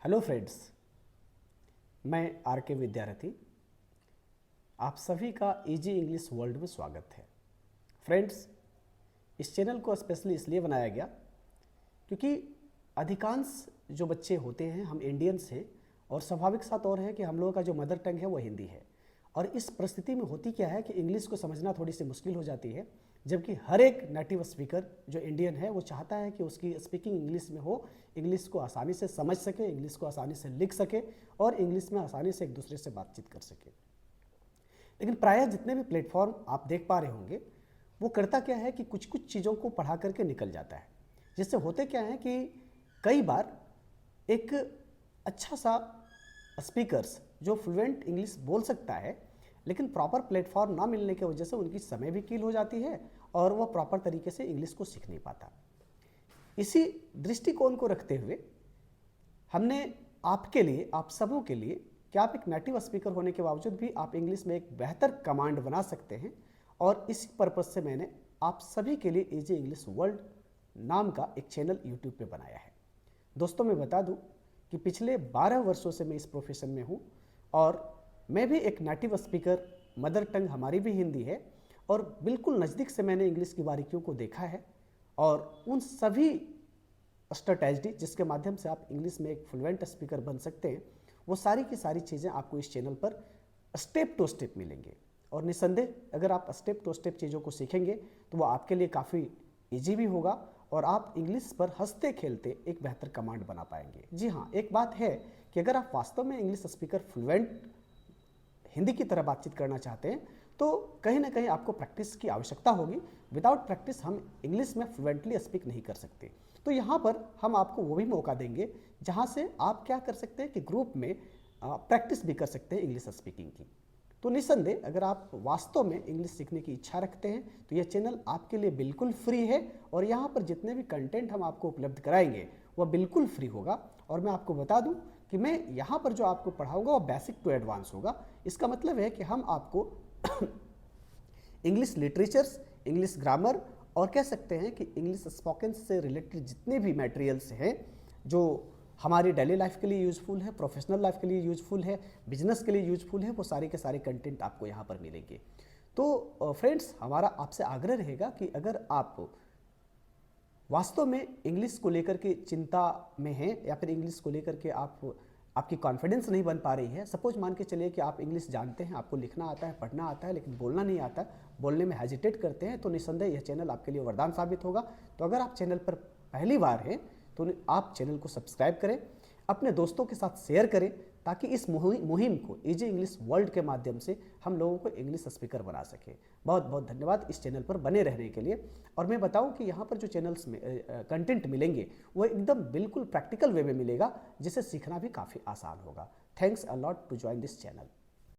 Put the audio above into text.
Hello friends, मैं are के विद्यार्थी आप सभी का इजी इंग्लिश वर्ल्ड में स्वागत है। फ्रेंड्स, इस चैनल को स्पेशली इसलिए बनाया गया क्योंकि अधिकांश जो बच्चे होते हैं हम इंडियंस हैं और स्वाभाविक साथ और है कि हम लोगों का जो मदर टंग है वो हिंदी है। और इस परिस्थिति में होती क्या है कि इंग्लिश को समझना थोड़ी सी मुश्किल हो जाती है, जबकि हर एक नेटिव स्पीकर जो इंडियन है वो चाहता है कि उसकी स्पीकिंग इंग्लिश में हो, इंग्लिश को आसानी से समझ सके, इंग्लिश को आसानी से लिख सके और इंग्लिश में आसानी से एक दूसरे से बातचीत कर सके। लेकिन प्रायः जितने भी प्लेटफॉर्म आप देख पा रहे होंगे वो करता क्या है कि कुछ कुछ चीज़ों को पढ़ा करके निकल जाता है, जिससे होते क्या है कि कई बार एक अच्छा सा स्पीकर्स जो फ्लुएंट इंग्लिश बोल सकता है लेकिन प्रॉपर प्लेटफॉर्म ना मिलने की वजह से उनकी समय भी कील हो जाती है और वह प्रॉपर तरीके से इंग्लिश को सीख नहीं पाता। इसी दृष्टिकोण को रखते हुए हमने आपके लिए, आप सबों के लिए, कि आप एक नेटिव स्पीकर होने के बावजूद भी आप इंग्लिश में एक बेहतर कमांड बना सकते हैं, और इसी पर्पज से मैंने आप सभी के लिए इजी इंग्लिश वर्ल्ड नाम का एक चैनल यूट्यूब पे बनाया है। दोस्तों, मैं बता दूं कि पिछले 12 वर्षों से मैं इस प्रोफेशन में हूं और मैं भी एक नेटिव स्पीकर, मदर टंग हमारी भी हिंदी है और बिल्कुल नज़दीक से मैंने इंग्लिश की बारीकियों को देखा है और उन सभी स्ट्रेटजी जिसके माध्यम से आप इंग्लिश में एक फ्लुएंट स्पीकर बन सकते हैं, वो सारी की सारी चीज़ें आपको इस चैनल पर स्टेप टू स्टेप मिलेंगे। और निस्संदेह अगर आप स्टेप टू स्टेप चीज़ों को सीखेंगे तो वो आपके लिए काफ़ी ईजी भी होगा और आप इंग्लिश पर हंसते खेलते एक बेहतर कमांड बना पाएंगे। जी हाँ, एक बात है कि अगर आप वास्तव में इंग्लिश स्पीकर फ्लुएंट हिंदी की तरह बातचीत करना चाहते हैं तो कहीं ना कहीं आपको प्रैक्टिस की आवश्यकता होगी। विदाउट प्रैक्टिस हम इंग्लिश में फ्लुएंटली स्पीक नहीं कर सकते। तो यहाँ पर हम आपको वो भी मौका देंगे जहाँ से आप क्या कर सकते हैं कि ग्रुप में प्रैक्टिस भी कर सकते हैं इंग्लिश स्पीकिंग की। तो निस्संदेह अगर आप वास्तव में इंग्लिश सीखने की इच्छा रखते हैं तो यह चैनल आपके लिए बिल्कुल फ्री है और यहाँ पर जितने भी कंटेंट हम आपको उपलब्ध कराएंगे वह बिल्कुल फ्री होगा। और मैं आपको बता दूं कि मैं यहाँ पर जो आपको पढ़ाऊंगा वो बेसिक टू एडवांस होगा। इसका मतलब है कि हम आपको इंग्लिश लिटरेचर्स, इंग्लिश ग्रामर और कह सकते हैं कि इंग्लिश स्पोकन से रिलेटेड जितने भी मटेरियल्स हैं जो हमारी डेली लाइफ के लिए यूजफुल है, प्रोफेशनल लाइफ के लिए यूजफुल है, बिजनेस के लिए यूजफुल है, वो सारे के सारे कंटेंट आपको यहाँ पर मिलेंगे। तो फ्रेंड्स, हमारा आपसे आग्रह रहेगा कि अगर आप वास्तव में इंग्लिश को लेकर के चिंता में हैं या फिर इंग्लिश को लेकर के आपकी कॉन्फिडेंस नहीं बन पा रही है, सपोज मान के चलिए कि आप इंग्लिश जानते हैं, आपको लिखना आता है, पढ़ना आता है, लेकिन बोलना नहीं आता, बोलने में हेजिटेट करते हैं, तो निस्संदेह यह चैनल आपके लिए वरदान साबित होगा। तो अगर आप चैनल पर पहली बार हैं तो आप चैनल को सब्सक्राइब करें, अपने दोस्तों के साथ शेयर करें, ताकि इस मुहिम को इजी इंग्लिश वर्ल्ड के माध्यम से हम लोगों को इंग्लिश स्पीकर बना सके। बहुत बहुत धन्यवाद इस चैनल पर बने रहने के लिए। और मैं बताऊं कि यहाँ पर जो चैनल्स में कंटेंट मिलेंगे वो एकदम बिल्कुल प्रैक्टिकल वे में मिलेगा, जिसे सीखना भी काफ़ी आसान होगा। Thanks a lot to join this channel.